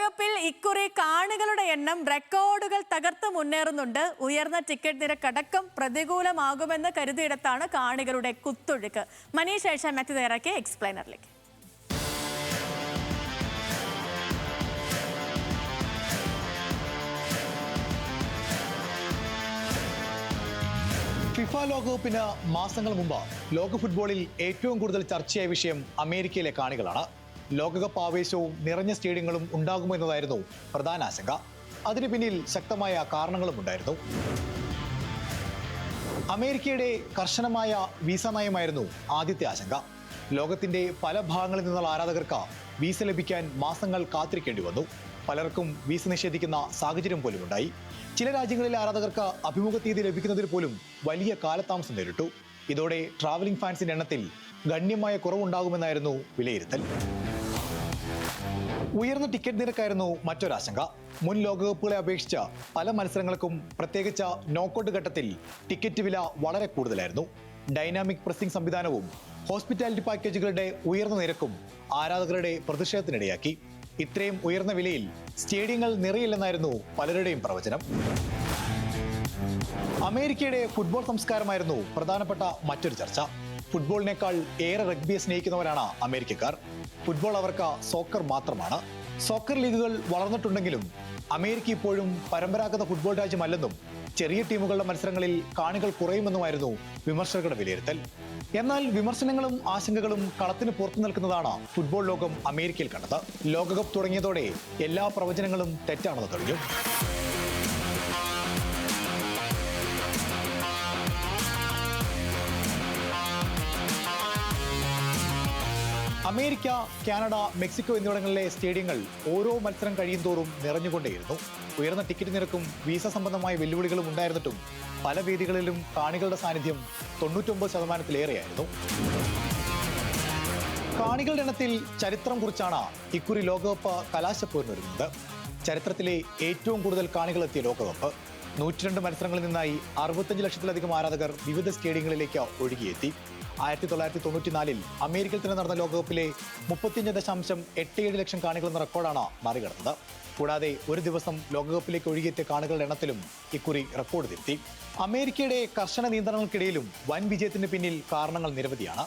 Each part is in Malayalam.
ലോകകപ്പിൽ ഇക്കുറി കാണികളുടെ എണ്ണം റെക്കോർഡുകൾ തകർത്ത് മുന്നേറുന്നുണ്ട്. ഉയർന്ന ടിക്കറ്റ് നിരക്കടക്കം പ്രതികൂലമാകുമെന്ന് കരുതിയിടത്താണ് കാണികളുടെ കുത്തൊഴുക്ക്. മനീഷ് ഏഷ്യാനെറ്റ് തയ്യാറാക്കിയ എക്സ്പ്ലെയിനറിലേക്ക്. ഫിഫ ലോകകപ്പിന് മാസങ്ങൾ മുമ്പ് ലോക ഫുട്ബോളിൽ ഏറ്റവും കൂടുതൽ ചർച്ചയായ വിഷയം അമേരിക്കയിലെ കാണികളാണ്. ലോകകപ്പ് ആവേശവും നിറഞ്ഞ സ്റ്റേഡിയങ്ങളും ഉണ്ടാകുമോ എന്നതായിരുന്നു പ്രധാന ആശങ്ക. അതിനു പിന്നിൽ ശക്തമായ കാരണങ്ങളും ഉണ്ടായിരുന്നു. അമേരിക്കയുടെ കർശനമായ വീസ നയമായിരുന്നു ആദ്യത്തെ ആശങ്ക. ലോകത്തിന്റെ പല ഭാഗങ്ങളിൽ നിന്നുള്ള ആരാധകർക്ക് വീസ ലഭിക്കാൻ മാസങ്ങൾ കാത്തിരിക്കേണ്ടി വന്നു. പലർക്കും വീസ നിഷേധിക്കുന്ന സാഹചര്യം പോലും ഉണ്ടായി. ചില രാജ്യങ്ങളിലെ ആരാധകർക്ക് അഭിമുഖ തീയതി ലഭിക്കുന്നതിൽ പോലും വലിയ കാലതാമസം നേരിട്ടു. ഇതോടെ ട്രാവലിംഗ് ഫാൻസിന്റെ എണ്ണത്തിൽ ഗണ്യമായ കുറവുണ്ടാകുമെന്നായിരുന്നു വിലയിരുത്തൽ. ഉയർന്ന ടിക്കറ്റ് നിരക്കായിരുന്നു മറ്റൊരാശങ്ക. മുൻ ലോകകപ്പുകളെ അപേക്ഷിച്ച് പല മത്സരങ്ങൾക്കും പ്രത്യേകിച്ച് നോക്കൌട്ട് ഘട്ടത്തിൽ ടിക്കറ്റ് വില വളരെ കൂടുതലായിരുന്നു. ഡൈനാമിക് പ്രസിംഗ് സംവിധാനവും ഹോസ്പിറ്റാലിറ്റി പാക്കേജുകളുടെ ഉയർന്ന നിരക്കും ആരാധകരുടെ പ്രതിഷേധത്തിനിടയാക്കി. ഇത്രയും ഉയർന്ന വിലയിൽ സ്റ്റേഡിയങ്ങൾ നിറയില്ലെന്നായിരുന്നു പലരുടെയും പ്രവചനം. അമേരിക്കയുടെ ഫുട്ബോൾ സംസ്കാരമായിരുന്നു പ്രധാനപ്പെട്ട മറ്റൊരു ചർച്ച. ഫുട്ബോളിനേക്കാൾ ഏറെ റഗ്ബിയെ സ്നേഹിക്കുന്നവരാണ് അമേരിക്കക്കാർ. ഫുട്ബോൾ അവർക്ക് സോക്കർ മാത്രമാണ്. സോക്കർ ലീഗുകൾ വളർന്നിട്ടുണ്ടെങ്കിലും അമേരിക്ക ഇപ്പോഴും പരമ്പരാഗത ഫുട്ബോൾ രാജ്യമല്ലെന്നും ചെറിയ ടീമുകളുടെ മത്സരങ്ങളിൽ കാണികൾ കുറയുമെന്നുമായിരുന്നു വിമർശകരുടെ വിലയിരുത്തൽ. എന്നാൽ വിമർശനങ്ങളും ആശങ്കകളും കളത്തിന് പുറത്തു നിൽക്കുന്നതാണ് ഫുട്ബോൾ ലോകം അമേരിക്കയിൽ കണ്ടത്. ലോകകപ്പ് തുടങ്ങിയതോടെ എല്ലാ പ്രവചനങ്ങളും തെറ്റാണെന്ന് തെളിഞ്ഞു. അമേരിക്ക, കാനഡ, മെക്സിക്കോ എന്നിവിടങ്ങളിലെ സ്റ്റേഡിയങ്ങൾ ഓരോ മത്സരം കഴിയും തോറും നിറഞ്ഞുകൊണ്ടേയിരുന്നു. ഉയർന്ന ടിക്കറ്റ് നിരക്കും വീസ സംബന്ധമായ വെല്ലുവിളികളും ഉണ്ടായിരുന്നിട്ടും പല വേദികളിലും കാണികളുടെ സാന്നിധ്യം 99%-ലേറെയായിരുന്നു. കാണികളുടെ എണ്ണത്തിൽ ചരിത്രം കുറിച്ചാണ് ഇക്കുറി ലോകകപ്പ് കലാശപ്പോരിനൊരുങ്ങുന്നത്. ചരിത്രത്തിലെ ഏറ്റവും കൂടുതൽ കാണികൾ എത്തിയ ലോകകപ്പ്. 102 മത്സരങ്ങളിൽ നിന്നായി 65 ലക്ഷത്തിലധികം ആരാധകർ വിവിധ സ്റ്റേഡിയങ്ങളിലേക്ക് ഒഴുകിയെത്തി. 1994 അമേരിക്കയിൽ തന്നെ നടന്ന ലോകകപ്പിലെ 35.87 ലക്ഷം കാണികൾ എന്ന റെക്കോർഡാണ് മറികടന്നത്. കൂടാതെ ഒരു ദിവസം ലോകകപ്പിലേക്ക് ഒഴുകിയെത്തിയ കാണികളുടെ എണ്ണത്തിലും ഇക്കുറി റെക്കോർഡ് തിരുത്തി. അമേരിക്കയുടെ കർശന നിയന്ത്രണങ്ങൾക്കിടയിലും വൻ വിജയത്തിന് പിന്നിൽ കാരണങ്ങൾ നിരവധിയാണ്.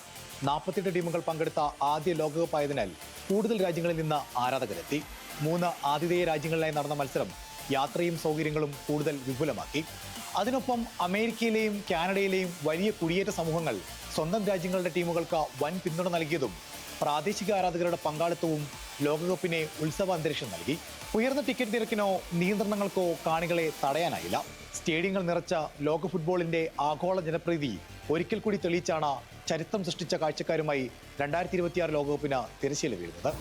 48 ടീമുകൾ പങ്കെടുത്ത ആദ്യ ലോകകപ്പായതിനാൽ കൂടുതൽ രാജ്യങ്ങളിൽ നിന്ന് ആരാധകരെത്തി. 3 ആതിഥേയ രാജ്യങ്ങളിലായി നടന്ന മത്സരം യാത്രയും സൗകര്യങ്ങളും കൂടുതൽ വിപുലമാക്കി. അതിനൊപ്പം അമേരിക്കയിലെയും കാനഡയിലെയും വലിയ കുടിയേറ്റ സമൂഹങ്ങൾ സ്വന്തം രാജ്യങ്ങളുടെ ടീമുകൾക്ക് വൻ പിന്തുണ നൽകിയതും പ്രാദേശിക ആരാധകരുടെ പങ്കാളിത്തവും ലോകകപ്പിനെ ഉത്സവ അന്തരീക്ഷം നൽകി. ഉയർന്ന ടിക്കറ്റ് നിരക്കിനോ നിയന്ത്രണങ്ങൾക്കോ കാണികളെ തടയാനായില്ല. സ്റ്റേഡിയങ്ങൾ നിറച്ച ലോക ഫുട്ബോളിന്റെ ആഗോള ജനപ്രീതി ഒരിക്കൽ കൂടി തെളിയിച്ചാണ് ചരിത്രം സൃഷ്ടിച്ച കാഴ്ചക്കാരുമായി 2026 ലോകകപ്പിന് തിരശ്ശീല വീഴുന്നത്.